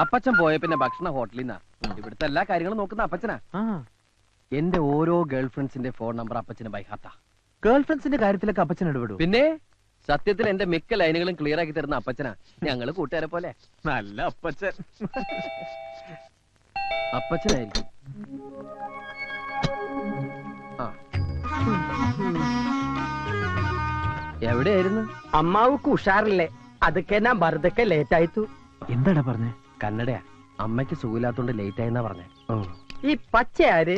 അപ്പച്ചൻ പോയ പിന്നെ ഭക്ഷണ ഹോട്ടലിൽ നിന്നാ. ഇവിടുത്തെ എല്ലാ കാര്യങ്ങളും നോക്കുന്ന അപ്പച്ചനാ. എന്റെ ഓരോ ഗേൾ ഫ്രണ്ട്സിന്റെ ഫോൺ നമ്പർ അപ്പച്ചന് ബൈഹാത്താ. ഗേൾ ഫ്രണ്ട്സിന്റെ കാര്യത്തിലൊക്കെ അപ്പച്ചൻ ഇടപെടും. പിന്നെ സത്യത്തിൽ എന്റെ മിക്ക ലൈനുകളും ക്ലിയർ ആക്കി തരുന്ന അപ്പച്ചനാ. ഞങ്ങള് കൂട്ടുകാരെ പോലെ. നല്ല അപ്പച്ചൻ. അപ്പച്ചനായിരിക്കും. എവിടെയായിരുന്നു? അമ്മാവുക്ക് ഉഷാറില്ലേ? അതൊക്കെ ഞാൻ വെറുതെ ലേറ്റ് ആയിത്തു. എന്താടാ പറഞ്ഞേ? കന്നഡയാ. അമ്മയ്ക്ക് സുഖമില്ലാത്തോണ്ട് ലേറ്റ് ആയെന്നാ പറഞ്ഞേ. ഈ പച്ച ആര്?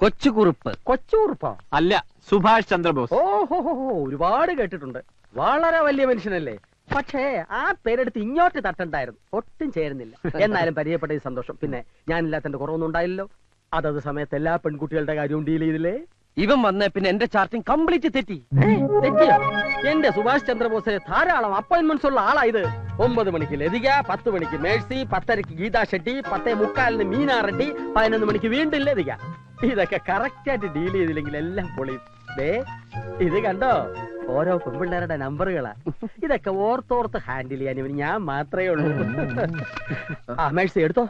കൊച്ചുകുറുപ്പ്. കൊച്ചുകുറുപ്പോ? അല്ല, സുഭാഷ് ചന്ദ്രബോസ്. ഓഹോ, ഒരുപാട് കേട്ടിട്ടുണ്ട്. വളരെ വലിയ മനുഷ്യനല്ലേ. പക്ഷേ ആ പേരെടുത്ത് ഇങ്ങോട്ട് തട്ടണ്ടായിരുന്നു. ഒട്ടും ചേരുന്നില്ല. എന്നാലും പരിചയപ്പെട്ട സന്തോഷം. പിന്നെ ഞാനില്ലാത്തന്റെ കുറവൊന്നും ഉണ്ടായില്ലല്ലോ. അതത് സമയത്ത് എല്ലാ പെൺകുട്ടികളുടെ കാര്യവും ഡീൽ ചെയ്തില്ലേ? ഇവൻ വന്ന പിന്നെ എന്റെ ചാർട്ടിങ് കംപ്ലീറ്റ് തെറ്റി. തെറ്റിയോ? എന്റെ സുഭാഷ് ചന്ദ്രബോസിന് ധാരാളം അപ്പോയിന്റ്മെന്റ്സ് ഉള്ള ആളായത്. 9 മണിക്ക് ലതിക, 10 മണിക്ക് മേഴ്സി, 10:30 ഗീതാ ഷെട്ടി, 10:45 മീനാ റെഡ്ഡി, 11 മണിക്ക് വീണ്ടും ലതിക. ഇതൊക്കെ കറക്റ്റ് ആയിട്ട് ഡീൽ ചെയ്തില്ലെങ്കിൽ എല്ലാം പൊളിയും. ഇത് കണ്ടോ, ഓരോ പെൺപിള്ളേരുടെ നമ്പറുകളാ. ഇതൊക്കെ ഓർത്തോർത്ത് ഹാൻഡിൽ ചെയ്യാൻ ഇവന് ഞാൻ മാത്രമേ ഉള്ളൂ. ആ മേഴ്സി എടുത്തോ.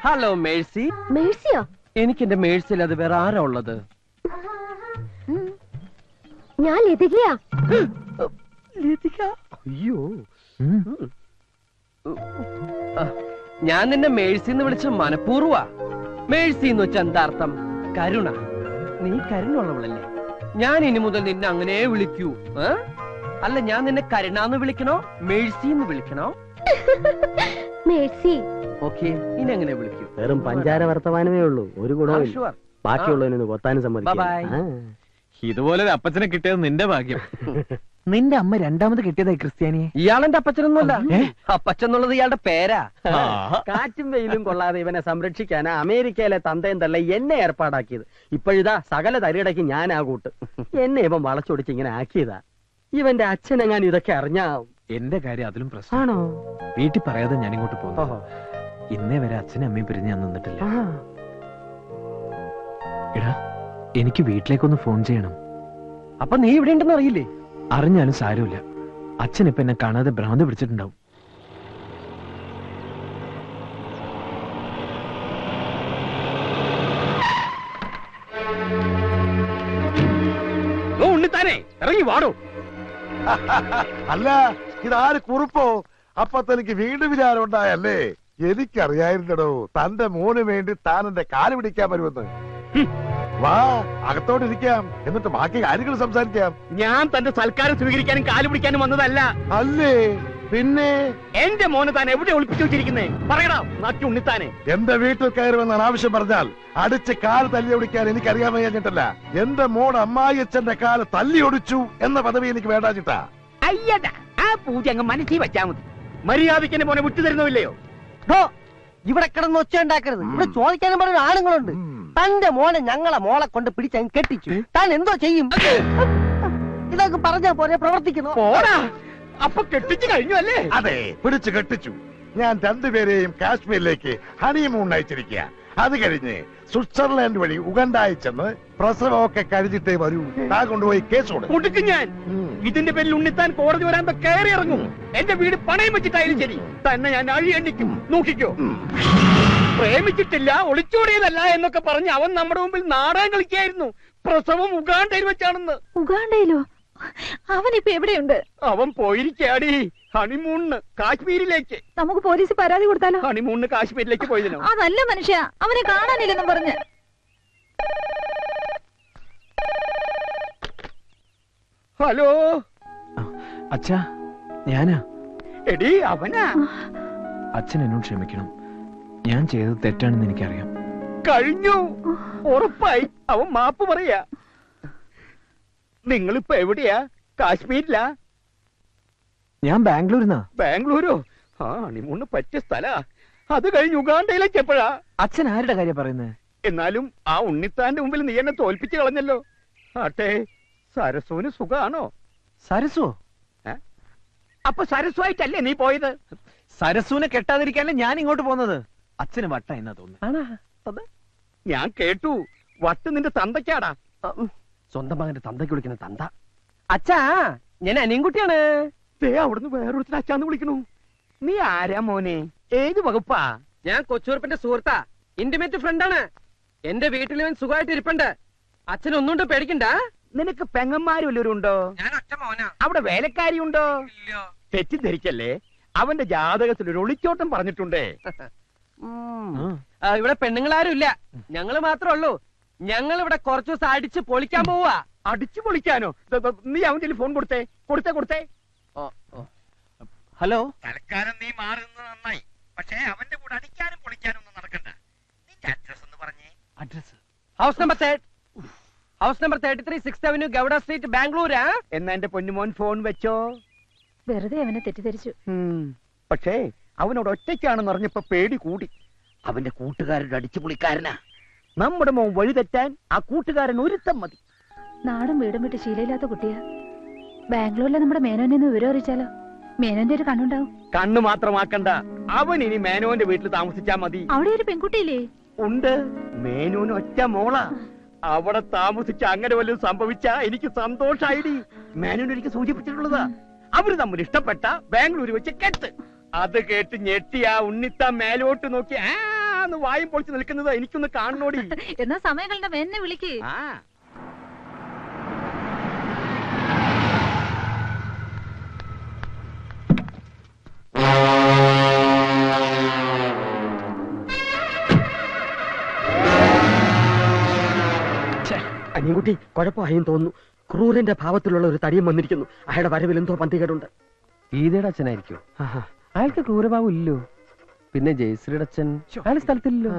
Hello Mercy. മേഴ്സിയോ? എനിക്ക് എന്റെ മേഴ്സിൽ അത് വേറെ ആരാ ഉള്ളത്? ഞാൻ ലതികയാ. അയ്യോ, ഞാൻ നിന്നെ മേഴ്സി എന്ന് വിളിച്ച മനഃപൂർവ്വ. മേഴ്സി എന്ന് വെച്ച എന്താ അർത്ഥം? കരുണ. നീ കരുണുള്ളവളല്ലേ? ഞാൻ ഇനി മുതൽ നിന്നെ അങ്ങനെ വിളിക്കൂ. അല്ല, ഞാൻ നിന്നെ കരുണാന്ന് വിളിക്കണോ മേഴ്സി എന്ന് വിളിക്കണോ? മേഴ്സി. ഓക്കെ, ഇനി എങ്ങനെ വിളിക്കൂ? വെറും പഞ്ചാര വർത്തമാനമേ ഉള്ളൂ. ഒരു ഗുണവും ബാക്കിയുള്ളതിനൊന്ന് കൊത്താനും സമ്മതിക്കും. ഇതുപോലെ അപ്പച്ചനെ കിട്ടിയത് നിന്റെ ഭാഗ്യം. നിന്റെ അമ്മ രണ്ടാമത് കിട്ടിയതായി ക്രിസ്ത്യാനിയെ. ഇയാളെന്റെ അപ്പച്ചനൊന്നുമല്ല. അപ്പച്ചെന്നുള്ളത് ഇയാളുടെ പേരാ. കാറ്റും വെയിലും കൊള്ളാതെ ഇവനെ സംരക്ഷിക്കാനാ അമേരിക്കയിലെ തന്തയും തള്ള എന്നെ ഏർപ്പാടാക്കിയത്. ഇപ്പോഴിതാ സകല തരിടയ്ക്ക് ഞാൻ ആ കൂട്ട്. എന്നെ ഇവൻ വളച്ചൊടിച്ച് ഇങ്ങനെ ആക്കിയതാ. ഇവന്റെ അച്ഛനെങ്ങാൻ ഇതൊക്കെ അറിഞ്ഞാ. എന്റെ കാര്യം അതിലും പ്രശ്നമാണോ? വീട്ടിൽ പറയാതെ ഞാൻ ഇങ്ങോട്ട് പോകുന്നു. ഇന്നേ വരെ അച്ഛനും അമ്മയും പിരിഞ്ഞ് ഞാൻ നിന്നിട്ടില്ല. എടാ, എനിക്ക് വീട്ടിലേക്കൊന്ന് ഫോൺ ചെയ്യണം. അപ്പൊ നീ ഇവിടെ ഉണ്ടെന്ന് അറിയില്ലേ? അറിഞ്ഞാലും സാരമില്ല. അച്ഛൻ ഇപ്പൊ എന്നെ കാണാതെ ഭ്രാന്ത് പിടിച്ചിട്ടുണ്ടാവും. ഉണ്ണിത്താനെ ഇറങ്ങി വാടോ. അല്ല, ഇതാര് കുറുപ്പോ? അപ്പൊ തനിക്ക് വീണ്ടും വിചാരം ഉണ്ടായല്ലേ? എനിക്കറിയായിരുന്നടോ തന്റെ മോന് വേണ്ടി താൻ എന്റെ കാല് പിടിക്കാൻ വരുമെന്ന്. വാ, അകത്തോട്ടിരിക്കാം. എന്നിട്ട് ബാക്കി കാര്യങ്ങൾ സംസാരിക്കാം. ഞാൻ തന്റെ സൽക്കാരം സ്വീകരിക്കാനും കാല് പിടിക്കാനും വന്നതല്ല. അല്ലേ പിന്നെ? എന്റെ മോന് താൻ എവിടെ ഒളിപ്പിച്ചു വെച്ചിരിക്കുന്നേ? പറയടാ നാട്ടി ഉണ്ണിത്താനെ. എന്റെ വീട്ടിൽ കയറുമെന്നാണ് ആവശ്യം പറഞ്ഞാൽ അടിച്ച് കാല് തല്ലി ഒടിക്കാൻ എനിക്കറിയാൻ വയ്യാഞ്ഞിട്ടല്ല. എന്റെ മോൻ അമ്മായിയച്ഛന്റെ കാല് തല്ലി ഒടിച്ചു എന്ന പദവി എനിക്ക് വേണ്ടാച്ചിട്ടാ. അയ്യടാ, ആ പൂജ അങ്ങ് മനസ്സിൽ വെച്ചാ മതി. മര്യാദയ്ക്ക് എന്നെ മോനെ വിട്ടു തരുന്നില്ലയോ? ഇവിടെ കിടന്ന് ഒച്ച ഉണ്ടാക്കരുത്. ഇവിടെ ചോദിക്കാനും പറഞ്ഞ ആണുങ്ങളുണ്ട്. തന്റെ മോനെ ഞങ്ങളെ മോളെ കൊണ്ട് പിടിച്ചങ്ങ് കെട്ടിച്ചു. താൻ എന്തോ ചെയ്യും? ഇതൊക്കെ പറഞ്ഞാ പോലെ പ്രവർത്തിക്കുന്നു. അപ്പൊ കെട്ടിച്ചു കഴിഞ്ഞു അല്ലേ? അതെ, പിടിച്ചു കെട്ടിച്ചു. ഞാൻ രണ്ടുപേരെയും കാശ്മീരിലേക്ക് ഹണിമൂൺ അയച്ചിരിക്കുക. അത് കഴിഞ്ഞ് സ്വിറ്റ്സർലാൻഡ് വഴി ഉഗണ്ടായി ചെന്ന് പ്രസവമൊക്കെ കഴിഞ്ഞിട്ടേ വരൂ. താൻ കൊണ്ടുപോയി കേസ് കൊടുക്കും. ഞാൻ ഇതിന്റെ പേരിൽ ഉണ്ണിത്താൻ കോടതി വരാൻ കയറി ഇറങ്ങും. എന്റെ വീട് പണയം വെച്ചിട്ടായാലും ശരി, തന്നെ ഞാൻ അഴി എണ്ണിക്കും. നോക്കിക്കോ. പ്രേമിച്ചിട്ടില്ല, ഒളിച്ചോടിയതല്ല എന്നൊക്കെ പറഞ്ഞ് അവൻ നമ്മുടെ മുമ്പിൽ നാടകം കളിക്കായിരുന്നു. പ്രസവം ഉഗാണ്ടയിൽ വെച്ചാണെന്ന്. ഉഗാണ്ടയിലോ? അവനിപ്പോ എവിടെയുണ്ട്? അവൻ പോയിരിക്കാടി ഹണിമൂണിന് കാശ്മീരിലേക്ക്. നമുക്ക് പോലീസ് പരാതി കൊടുത്താലോ? ഹണിമൂണിന് കാശ്മീരിലേക്ക് പോയതിനോ? അതല്ല മനുഷ്യ, അവനെ കാണാനില്ലെന്നും പറഞ്ഞ്. ഹലോ അച്ഛാ, ഞാനാ. എടി അവനാ. അച്ഛൻ എന്നോട് ക്ഷമിക്കണം. ഞാൻ ചെയ്തത് തെറ്റാണെന്ന് എനിക്കറിയാം. കഴിഞ്ഞു, ഉറപ്പായി. അവൻ മാപ്പ് പറയാ. നിങ്ങളിപ്പോ എവിടെയാ? കാശ്മീരിലാ? ഞാൻ ബാംഗ്ലൂരിന്നാ. ബാംഗ്ലൂരോ? ആ, ഹണിമൂണിന് പറ്റിയ സ്ഥലാ. അത് കഴിഞ്ഞ് ഉഗാണ്ടയിലേക്ക് എപ്പോഴാ? അച്ഛൻ ആരുടെ കാര്യം പറയുന്നത്? എന്നാലും ആ ഉണ്ണിത്താന്റെ മുമ്പിൽ നീ എന്നെ തോൽപ്പിച്ച് കളഞ്ഞല്ലോ. ആട്ടെ, സരസുവിന് സുഖാണോ? സരസോ? അപ്പൊ സരസുവായിട്ടല്ലേ നീ പോയത്? സരസുവിനെ കെട്ടാതിരിക്കാനല്ലേ ഞാൻ ഇങ്ങോട്ട് പോകുന്നത്. അച്ഛന് വട്ട എന്നാ തോന്നുന്നു. ഞാൻ കേട്ടു, വട്ട് നിന്റെ തന്തയ്ക്കാടാ. സ്വന്തം മകന്റെ തന്തയ്ക്ക് വിളിക്കുന്ന തന്ത. അച്ഛാ, ഞാൻ അനിയൻകുട്ടിയാണ്. അവിടുന്ന് വേറൊരുത്തിന് അച്ഛാന്ന് വിളിക്കണു. നീ ആരാ മോനെ? ഏത് വകുപ്പാ? ഞാൻ കൊച്ചുറുപ്പിന്റെ സുഹൃത്താ, ഇന്റിമേറ്റ് ഫ്രണ്ടാണ്. എന്റെ വീട്ടിൽ ഇവൻ സുഖമായിട്ട് ഇരിപ്പുണ്ട്. അച്ഛൻ ഒന്നുകൊണ്ട് പേടിക്കണ്ട. നിനക്ക് പെങ്ങന്മാരും വല്ലവരും ഉണ്ടോ? ഞാൻ ഒറ്റ മോനാ. അവിടെ വേലക്കാരി ഉണ്ടോ? തെറ്റിദ്ധരിക്കല്ലേ, അവന്റെ ജാതകത്തിൽ ഒരു ഒളിച്ചോട്ടം പറഞ്ഞിട്ടുണ്ടേ. ഇവിടെ പെണ്ണുങ്ങളാരും ഇല്ല, ഞങ്ങള് മാത്രമേ ഉള്ളൂ. ഞങ്ങൾ ഇവിടെ കുറച്ചു ദിവസം അടിച്ച് പൊളിക്കാൻ പോവാ. അടിച്ചു പൊളിക്കാനോ? നീ അവന്റെ ഫോൺ കൊടുത്തേ. കൊടുത്തേ. ഹലോ, തൽക്കാലം നീ മാറുന്നത് നന്നായി. പക്ഷേ അവന്റെ കൂടെ അടിക്കാനും പൊളിക്കാനും ഒന്നും നടക്കണ്ട. നിന്റെ അഡ്രസ് ഒന്ന് പറഞ്ഞേ. Address house number 33 6th Avenue, Gowda street, ബാംഗ്ലൂരാ. എന്നാ എന്റെ പൊന്നുമോൻ ഫോൺ വെച്ചോ. വെറുതെ അവനെ തെറ്റിദ്ധരിച്ചു. പക്ഷേ അവനോട് ഒറ്റയ്ക്കാണെന്ന് അറിഞ്ഞപ്പോ പേടി കൂടി. അവന്റെ കൂട്ടുകാരുടെ അടിച്ചുപൊളിക്കാരനാ. നമ്മുടെ മോൻ വഴിതെറ്റാൻ ആ കൂട്ടുകാരൻ ഒരുത്തം മതി. നാടും വീടും വിട്ട് ശീലയില്ലാത്ത കുട്ടിയാ. ബാംഗ്ലൂരിലെ നമ്മുടെ മേനോനെ ഒന്ന് വിവരം അറിയിച്ചാലോ? മേനോന്റെ ഒരു കണ്ണുണ്ടാവും. കണ്ണ് മാത്രമാക്കണ്ട, അവൻ ഇനി മേനോന്റെ വീട്ടിൽ താമസിച്ചാ മതി. അവിടെ ഒരു പെൺകുട്ടിയില്ലേ? ഉണ്ട്, മേനോന് ഒറ്റ മോളാ. അവിടെ താമസിച്ച അങ്ങനെ വല്ലതും സംഭവിച്ചാ എനിക്ക് സന്തോഷായിടി. മേനോൻ എനിക്ക് സൂചിപ്പിച്ചിട്ടുള്ളതാ. അവര് തമ്മിൽ ഇഷ്ടപ്പെട്ട ബാംഗ്ലൂര് വെച്ച് കെട്ട്. അത് കേട്ട് ഞെട്ടി ആ ഉണ്ണിത്ത മേലോട്ട് നോക്കി ആന്ന് വായും പൊളിച്ച് നിൽക്കുന്നത് എനിക്കൊന്ന് കാണണോടി. എന്നാ സമയങ്ങളുടെ മേനെ വിളിക്ക്. ആ അനിയൻകുട്ടി കുഴപ്പമായും തോന്നുന്നു. ക്രൂരന്റെ ഭാവത്തിലുള്ള ഒരു തടിയും വന്നിരിക്കുന്നു. അയാളുടെ വരവിൽ എന്തോ പന്തികേടുണ്ട്. ഗീതയുടെ അച്ഛനായിരിക്കും. അയാൾക്ക് ക്രൂരഭാവം ഇല്ലോ. പിന്നെ ജയശ്രീയുടെ അച്ഛൻ അയാൾ സ്ഥലത്തില്ലല്ലോ.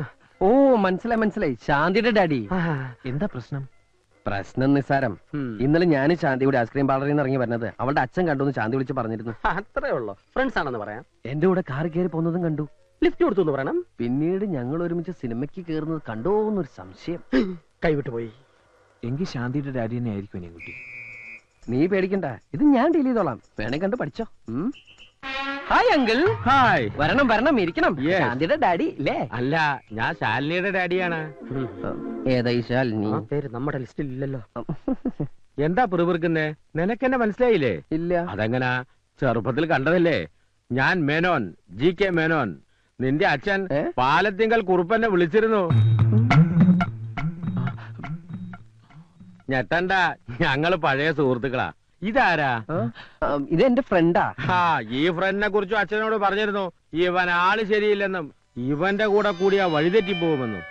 ഓ, മനസ്സിലായി, ശാന്തിയുടെ ഡാഡി. എന്താ പ്രശ്നം? പ്രശ്നം നിസ്സാരം. ഇന്നലെ ഞാൻ ശാന്തിയുടെ ഐസ്ക്രീം പാർലറിൽ നിന്ന് ഇറങ്ങി വരുന്നത് അവളുടെ അച്ഛൻ കണ്ടു ശാന്തി വിളിച്ച് പറഞ്ഞിരുന്നു. അത്രേ ഉള്ളൂ. ഫ്രണ്ട്സ് ആണെന്ന് പറയാം. എന്റെ കൂടെ കാർ കയറി പോകുന്നതും കണ്ടു. ലിഫ്റ്റ് കൊടുത്തു എന്ന് പറയണം. പിന്നീട് ഞങ്ങൾ ഒരുമിച്ച് സിനിമയ്ക്ക് കയറുന്നത് കണ്ടോ എന്നൊരു സംശയം. കൈവിട്ടുപോയി. എങ്കിൽ ശാന്തിയുടെ ഡാഡി തന്നെ ആയിരിക്കും അനിയൻകുട്ടി. നീ പേടിക്കണ്ട, ഇത് ഞാൻ ഡീൽ ചെയ്തോളാം. വേണേ കണ്ട് പഠിച്ചോ. Hi uncle. ഹായ്. വരണം ഇരിക്കണം. Yes. ശാന്തിയുടെ ഡാഡി ഇല്ലേ? അല്ല, ഞാൻ ശാലിനിയുടെ ഡാഡിയാണ്. ഏതായി ശാലിനി? ആ പേര് നമ്മുടെ ലിസ്റ്റിൽ ഇല്ലല്ലോ. എന്താ പിറുപിറുക്കുന്നേ? നിനക്കെന്നെ മനസ്സിലായില്ലേ? ഇല്ല. അതെങ്ങനാ? ചെറുപ്പത്തിൽ കണ്ടതല്ലേ. ഞാൻ മേനോൻ, GK മേനോൻ. നിന്റെ അച്ഛൻ പാലത്തിങ്കൽ കുറുപ്പന്നെ വിളിച്ചിരുന്നു. ഞെട്ടണ്ട, ഞങ്ങള് പഴയ സുഹൃത്തുക്കളാ. ഇതാരാ? ഇത് എന്റെ ഫ്രണ്ടാ. ഈ ഫ്രണ്ടിനെ കുറിച്ചും അച്ഛനോട് പറഞ്ഞിരുന്നു. ഇവൻ ആള് ശരിയില്ലെന്നും ഇവന്റെ കൂടെ കൂടിയാ വഴിതെറ്റി പോകുമെന്നും.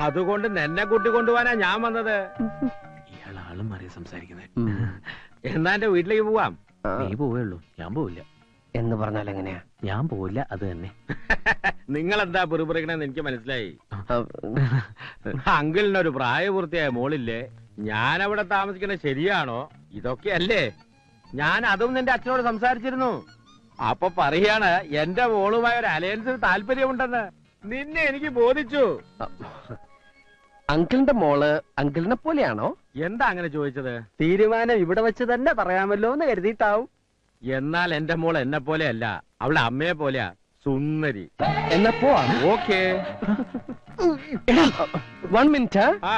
അതുകൊണ്ട് നിന്നെ കൂട്ടിക്കൊണ്ടുപോവാനാ ഞാൻ വന്നത്. ഇയാൾ ആളും മാറി സംസാരിക്കുന്നത്. എന്നാ എന്റെ വീട്ടിലേക്ക് പോവാം. നീ പോവുള്ളൂ, ഞാൻ പോവില്ല. എന്ന് പറഞ്ഞാൽ എങ്ങനെയാ? ഞാൻ പോവില്ല, അത് തന്നെ. നിങ്ങളെന്താ പിറുപിറുക്കണെന്ന് എനിക്ക് മനസ്സിലായി. അങ്കിളിനൊരു പ്രായപൂർത്തിയായ മോളില്ലേ? ഞാൻ അവിടെ താമസിക്കുന്നത് ശരിയാണോ? ഇതൊക്കെയല്ലേ? ഞാൻ അതും നിന്റെ അച്ഛനോട് സംസാരിച്ചിരുന്നു. അപ്പൊ പറയാണ് എന്റെ മോളുമായ ഒരു അലയൻസിന് താല്പര്യമുണ്ടെന്ന്. നിന്നെ എനിക്ക് ബോധിച്ചു. അങ്കിളിന്റെ മോള് അങ്കിളിനെ പോലെയാണോ? എന്താ അങ്ങനെ ചോദിച്ചത്? തീരുമാനം ഇവിടെ വെച്ച് തന്നെ പറയാമല്ലോ എന്ന് കരുതിയിട്ടാവും. എന്നാൽ എന്റെ മോൾ എന്നെ പോലെയല്ല, അവളെ അമ്മയെ പോലെയാ. സുന്ദരി. എന്നാ പോവാ. ഓക്കേ. 1 മിനിറ്റ്. ആ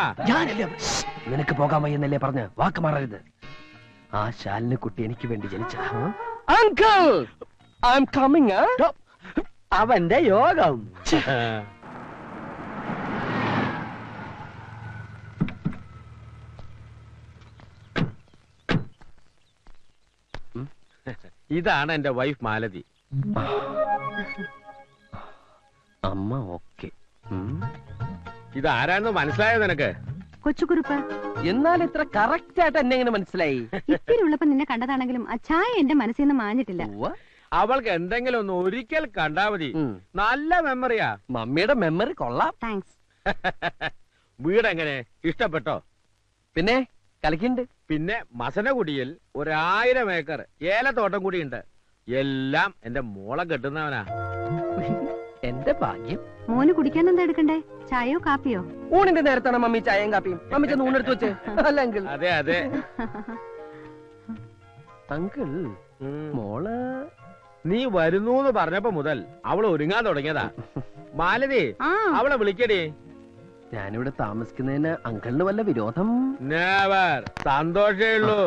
നിനക്ക് പോകാൻ വയ്യെന്നല്ലേ പറഞ്ഞ് വാക്ക് മാറരുത്. ആ ശാലിനി കുട്ടി എനിക്ക് വേണ്ടി ജനിച്ചതാ. Uncle, I am coming. അവന്റെ യോഗം. ഇതാണ് എന്റെ വൈഫ് മാലതി. അമ്മ ഓക്കെ. ഇതാരാന്ന് മനസ്സിലായോ നിനക്ക്? കൊച്ചുകുറുപ്പ്. എന്നാൽ ഇത്ര കറക്റ്റ് ആയിട്ട് എന്നെ എങ്ങനെ മനസ്സിലായി? ഇത്തിരി ഉള്ളപ്പോ നിന്നെ കണ്ടതാണെങ്കിലും ആ ചായ എന്റെ മനസ്സിൽ നിന്ന് മാഞ്ഞിട്ടില്ല. അവൾക്ക് എന്തെങ്കിലും ഒന്ന് ഒരിക്കൽ കണ്ടാ മതി. നല്ല മെമ്മറിയാ. മമ്മിയുടെ മെമ്മറി കൊള്ളാം. താങ്ക്സ്. വീട് എങ്ങനെ? ഇഷ്ടപ്പെട്ടോ? പിന്നെ കളിക്കുന്നുണ്ട്. പിന്നെ മസനഗുഡിയിൽ 1000 ഏക്കർ ഏലത്തോട്ടം കൂടിയുണ്ട്. എല്ലാം എന്റെ മോളെ കെട്ടുന്നവനാ. എന്റെ ഭാഗ്യം. മോന് കുടിക്കാൻ എന്താ എടുക്കണ്ടേ? ചായയോ കാപ്പിയോ? ഊണിന്റെ നേരത്താണ് മമ്മി ചായയും കാപ്പിയും. മമ്മി ചെന്ന് ഊണെടുത്ത് വെച്ച്. അല്ല അങ്കിൾ. അതെ അതെ. അങ്കിൾ, മോള് നീ വരുന്നൂന്ന് പറഞ്ഞപ്പോ മുതൽ അവള് ഒരുങ്ങാൻ തുടങ്ങിയതാ. മാലതി, അവളെ വിളിക്കടി. ഞാനിവിടെ താമസിക്കുന്നതിന് അങ്കിളിന് വല്ല വിരോധം? നെവർ. സന്തോഷേ ഉള്ളൂ.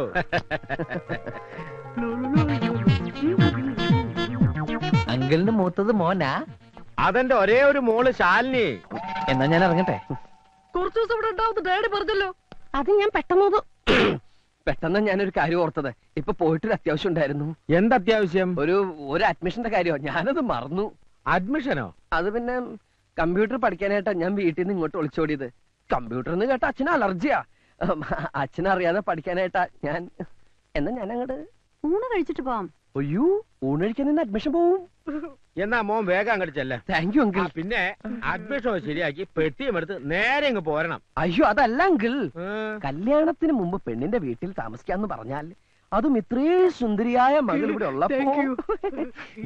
അങ്കിളിന് മൂത്തത് മോനാ? അതെന്റെ ഒരേ ഒരു മോള് ശാലിനി. എന്നാ ഞാൻ ഇറങ്ങട്ടെ. കുറച്ചു ദിവസം ഇവിടെ ഉണ്ടാവുന്ന ഡാഡി പറഞ്ഞല്ലോ. അത് ഞാൻ പെട്ടെന്ന് പെട്ടെന്ന് ഞാനൊരു കാര്യം ഓർത്തത്. ഇപ്പൊ പോയിട്ടൊരു അത്യാവശ്യം ഉണ്ടായിരുന്നു. എന്തത്യാവശ്യം? ഒരു അഡ്മിഷന്റെ കാര്യമോ, ഞാനത് മറന്നു. അഡ്മിഷനോ? അത് പിന്നെ കമ്പ്യൂട്ടർ പഠിക്കാനായിട്ടാ ഞാൻ വീട്ടിൽ നിന്ന് ഇങ്ങോട്ട് ഒളിച്ചോടിയത്. കമ്പ്യൂട്ടർ എന്ന് കേട്ട അച്ഛന് അലർജിയാ. അച്ഛനറിയാതെ പഠിക്കാനായിട്ടാ ഞാൻ. എന്നാ ഞാൻ അങ്ങോട്ട് ഊണ് കഴിച്ചിട്ട് പോവാം. അയ്യോ, ഊണഴിക്കാൻ നിന്ന് അഡ്മിഷൻ പോവും. എന്നാ മോൻ വേഗം അങ്ങോട്ട് ചെല്ലേ. Thank you uncle. പിന്നെ അഡ്മിഷൻ ശരിയാക്കി പെട്ടിയും എടുത്ത് നേരെ ഇങ്ങ് പോരണം. അയ്യോ അതല്ല അങ്കിൾ, കല്യാണത്തിന് മുമ്പ് പെണ്ണിന്റെ വീട്ടിൽ താമസിക്കാന്ന് പറഞ്ഞാൽ അതും ഇത്രയും സുന്ദരിയായ മകൾ ഇവിടെ ഉള്ളപ്പോ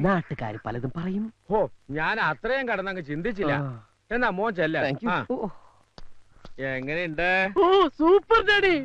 നാട്ടുകാർ പലതും പറയും. ഓ, ഞാൻ അത്രയും കടന്നങ്ങ് ചിന്തിച്ചില്ല. എന്നാ മോൻ ചെല്ല. Thank you. എങ്ങനെയുണ്ട്? Super daddy.